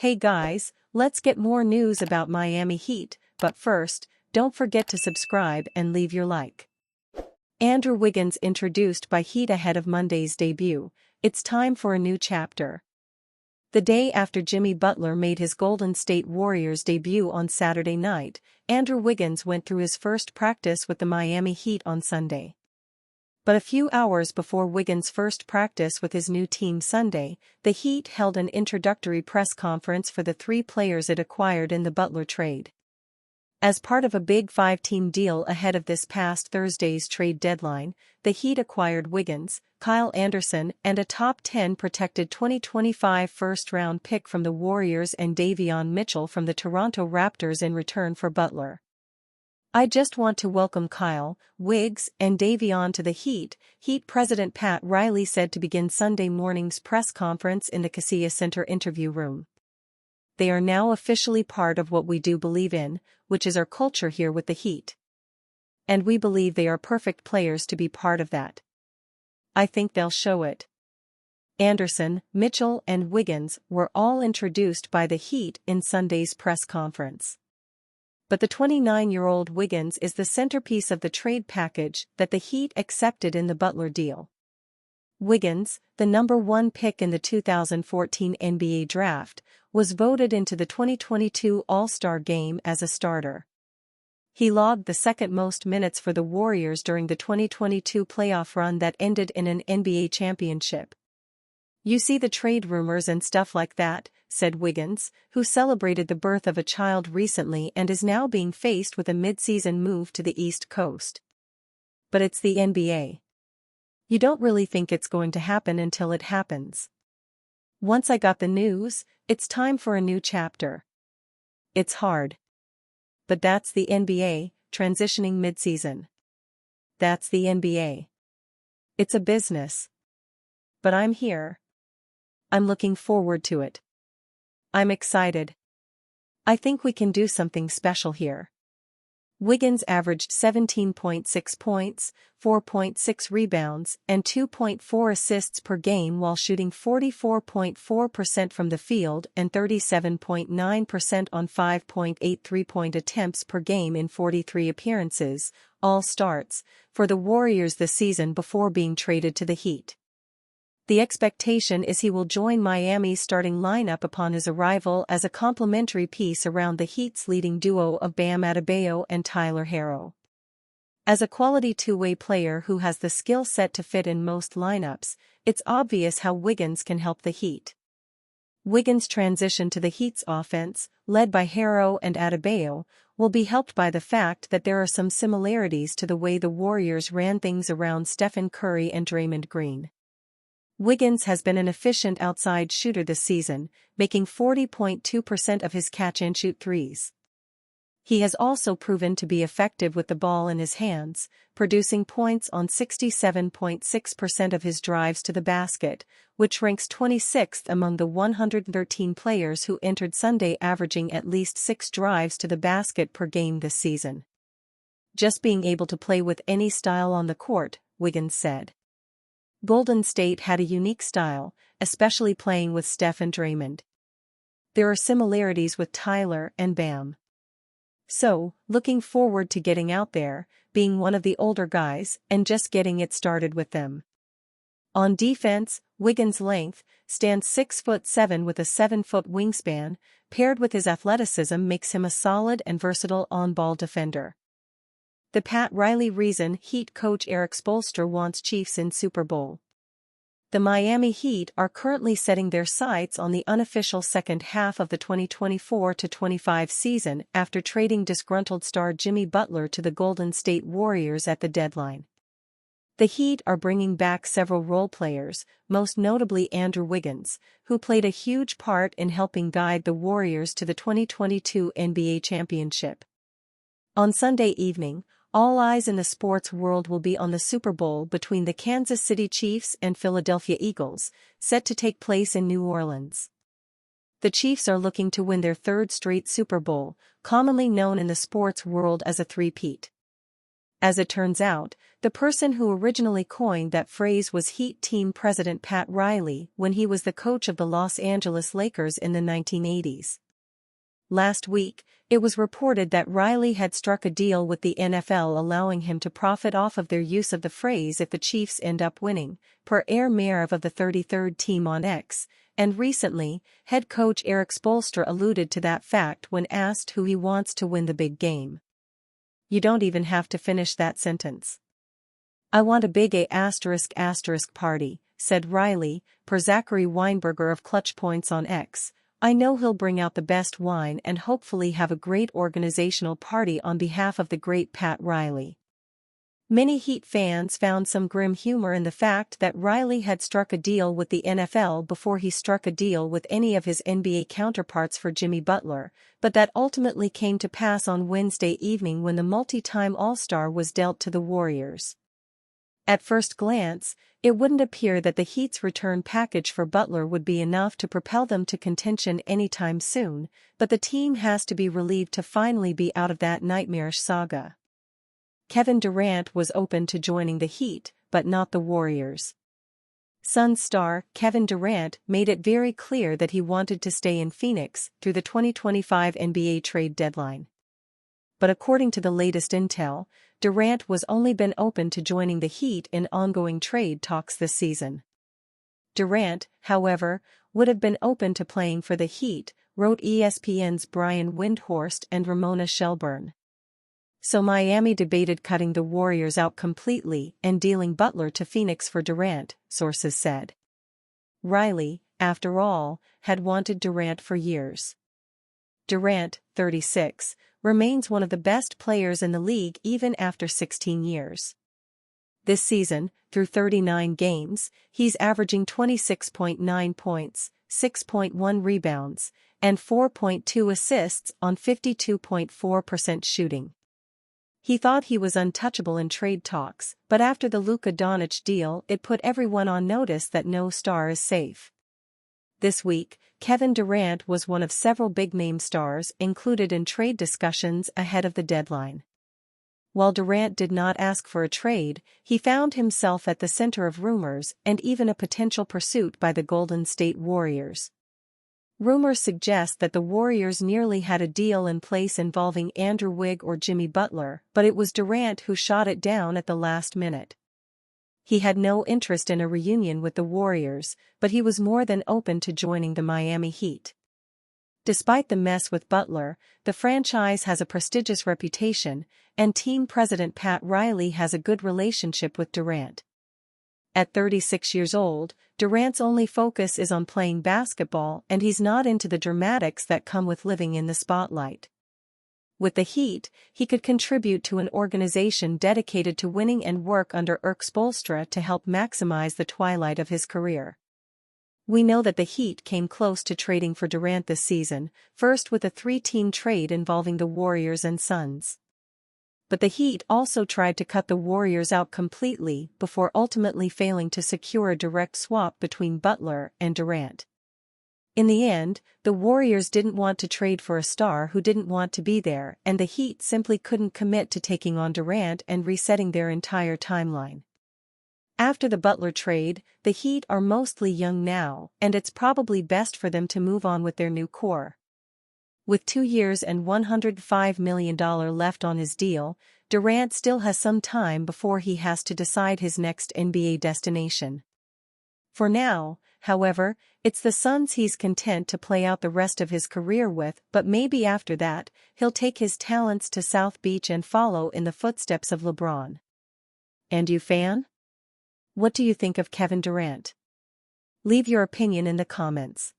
Hey guys, let's get more news about Miami Heat, but first, don't forget to subscribe and leave your like. Andrew Wiggins introduced by Heat ahead of Monday's debut. It's time for a new chapter. The day after Jimmy Butler made his Golden State Warriors debut on Saturday night, Andrew Wiggins went through his first practice with the Miami Heat on Sunday. But a few hours before Wiggins' first practice with his new team Sunday, the Heat held an introductory press conference for the three players it acquired in the Butler trade. As part of a big five-team deal ahead of this past Thursday's trade deadline, the Heat acquired Wiggins, Kyle Anderson, and a top 10 protected 2025 first-round pick from the Warriors and Davion Mitchell from the Toronto Raptors in return for Butler. "I just want to welcome Kyle, Wiggs, and Davion to the Heat," Heat President Pat Riley said to begin Sunday morning's press conference in the Kaseya Center interview room. "They are now officially part of what we do believe in, which is our culture here with the Heat. And we believe they are perfect players to be part of that. I think they'll show it." Anderson, Mitchell, and Wiggins were all introduced by the Heat in Sunday's press conference. But the 29-year-old Wiggins is the centerpiece of the trade package that the Heat accepted in the Butler deal. Wiggins, the number 1 pick in the 2014 NBA draft, was voted into the 2022 All-Star Game as a starter. He logged the second most minutes for the Warriors during the 2022 playoff run that ended in an NBA championship. "You see the trade rumors and stuff like that," said Wiggins, who celebrated the birth of a child recently and is now being faced with a mid-season move to the East Coast. "But it's the NBA. You don't really think it's going to happen until it happens. Once I got the news, it's time for a new chapter. It's hard. But that's the NBA, transitioning mid-season. That's the NBA. It's a business. But I'm here. I'm looking forward to it. I'm excited. I think we can do something special here." Wiggins averaged 17.6 points, 4.6 rebounds, and 2.4 assists per game while shooting 44.4% from the field and 37.9% on 5.8 three-point attempts per game in 43 appearances, all starts, for the Warriors this season before being traded to the Heat. The expectation is he will join Miami's starting lineup upon his arrival as a complementary piece around the Heat's leading duo of Bam Adebayo and Tyler Herro. As a quality two-way player who has the skill set to fit in most lineups, it's obvious how Wiggins can help the Heat. Wiggins' transition to the Heat's offense, led by Herro and Adebayo, will be helped by the fact that there are some similarities to the way the Warriors ran things around Stephen Curry and Draymond Green. Wiggins has been an efficient outside shooter this season, making 40.2% of his catch-and-shoot threes. He has also proven to be effective with the ball in his hands, producing points on 67.6% of his drives to the basket, which ranks 26th among the 113 players who entered Sunday averaging at least 6 drives to the basket per game this season. "Just being able to play with any style on the court," Wiggins said. "Golden State had a unique style, especially playing with Steph and Draymond. There are similarities with Tyler and Bam. So, looking forward to getting out there, being one of the older guys, and just getting it started with them." On defense, Wiggins' length, stands 6'7" with a 7-foot wingspan, paired with his athleticism makes him a solid and versatile on-ball defender. The Pat Riley reason Heat coach Eric Spoelstra wants Chiefs in Super Bowl. The Miami Heat are currently setting their sights on the unofficial second half of the 2024-25 season after trading disgruntled star Jimmy Butler to the Golden State Warriors at the deadline. The Heat are bringing back several role players, most notably Andrew Wiggins, who played a huge part in helping guide the Warriors to the 2022 NBA championship. On Sunday evening, all eyes in the sports world will be on the Super Bowl between the Kansas City Chiefs and Philadelphia Eagles, set to take place in New Orleans. The Chiefs are looking to win their third straight Super Bowl, commonly known in the sports world as a three-peat. As it turns out, the person who originally coined that phrase was Heat team president Pat Riley when he was the coach of the Los Angeles Lakers in the 1980s. Last week, it was reported that Riley had struck a deal with the NFL allowing him to profit off of their use of the phrase if the Chiefs end up winning, per Air Marev of the 33rd team on X, and recently, head coach Eric Spoelstra alluded to that fact when asked who he wants to win the big game. You don't even have to finish that sentence. I want a big A** party, said Riley, per Zachary Weinberger of Clutch Points on X. I know he'll bring out the best wine and hopefully have a great organizational party on behalf of the great Pat Riley. Many Heat fans found some grim humor in the fact that Riley had struck a deal with the NFL before he struck a deal with any of his NBA counterparts for Jimmy Butler, but that ultimately came to pass on Wednesday evening when the multi-time All-Star was dealt to the Warriors. At first glance, it wouldn't appear that the Heat's return package for Butler would be enough to propel them to contention anytime soon, but the team has to be relieved to finally be out of that nightmarish saga. Kevin Durant was open to joining the Heat, but not the Warriors. Suns star Kevin Durant made it very clear that he wanted to stay in Phoenix through the 2025 NBA trade deadline. But according to the latest intel, Durant was only been open to joining the Heat in ongoing trade talks this season. Durant, however, would have been open to playing for the Heat, wrote ESPN's Brian Windhorst and Ramona Shelburne. So Miami debated cutting the Warriors out completely and dealing Butler to Phoenix for Durant, sources said. Riley, after all, had wanted Durant for years. Durant, 36, remains one of the best players in the league even after 16 years. This season, through 39 games, he's averaging 26.9 points, 6.1 rebounds, and 4.2 assists on 52.4% shooting. He thought he was untouchable in trade talks, but after the Luka Doncic deal it put everyone on notice that no star is safe. This week, Kevin Durant was one of several big-name stars included in trade discussions ahead of the deadline. While Durant did not ask for a trade, he found himself at the center of rumors and even a potential pursuit by the Golden State Warriors. Rumors suggest that the Warriors nearly had a deal in place involving Andrew Wiggins or Jimmy Butler, but it was Durant who shot it down at the last minute. He had no interest in a reunion with the Warriors, but he was more than open to joining the Miami Heat. Despite the mess with Butler, the franchise has a prestigious reputation, and team president Pat Riley has a good relationship with Durant. At 36 years old, Durant's only focus is on playing basketball and he's not into the dramatics that come with living in the spotlight. With the Heat, he could contribute to an organization dedicated to winning and work under Eric Spoelstra to help maximize the twilight of his career. We know that the Heat came close to trading for Durant this season, first with a 3-team trade involving the Warriors and Suns. But the Heat also tried to cut the Warriors out completely before ultimately failing to secure a direct swap between Butler and Durant. In the end, the Warriors didn't want to trade for a star who didn't want to be there, and the Heat simply couldn't commit to taking on Durant and resetting their entire timeline. After the Butler trade, the Heat are mostly young now, and it's probably best for them to move on with their new core. With 2 years and $105 million left on his deal, Durant still has some time before he has to decide his next NBA destination. For now, however, it's the Suns he's content to play out the rest of his career with, but maybe after that, he'll take his talents to South Beach and follow in the footsteps of LeBron. And you, fan? What do you think of Kevin Durant? Leave your opinion in the comments.